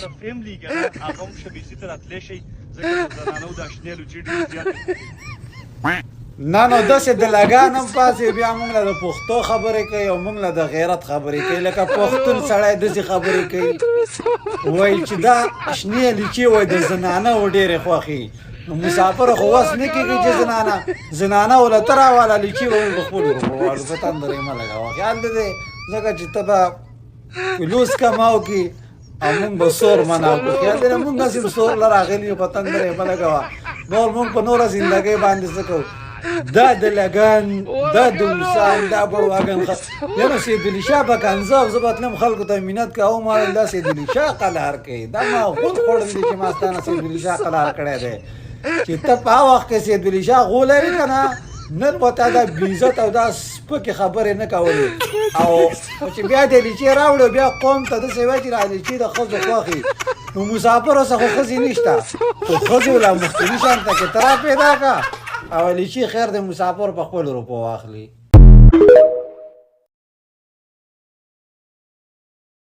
د فیملی کنه هغه هم شبيسي ته راتلی شي ځکه د زنانو د اشنیلو چې ډېر زیات نه نو داسې د لګان هم پاسې بیا موږ له د پښتو خبرې کوي او موږ له د غیرت خبرې کوي لکه پښتون سړی داسې خبرې کوي وایي چې دا شنې لیچې وایي د زنانه و ډېرې خوښې نو مسافر خو وس نه کېږي چې زنانه وله ته راواله لیچې به موږ په خپلو روغوالو په تندر یې مه لګوه خیال دې دی ځکه چې ته به فلوس کماو کي او موږ به سور مناو کړو خیال دی نه موږ هسې سور له راغلي یو په تندر یې مه لګوه نور موږ په نوره زندګۍ باندې څه کوو دا د لګان دا د وسان دا پرواګن یعنی سیدعلي شاه په کنځه او زه به تلم خلکو ته منت کوم وایي دا سیدعلي شاه قلار کوي دا ما خود خوړل دي چې ما ستانه سیدعلي شاه قلار کړی دی چې ته په هغه وخت کې سیدعلي شاه غو لري که نه نن به تا دا بېعزت او دا سپکې خبرې نه کولې او چې بیا د لیچې راوړو بیا قوم ته داسې وایي چې دا لیچې د ښځو خوښې نو مسافرو څه خو ښځې نشته خو ښځې وله مخکني شان ته کې ته را پیدا که او لیچې خیر د مسافر په خپلو روپو واخلي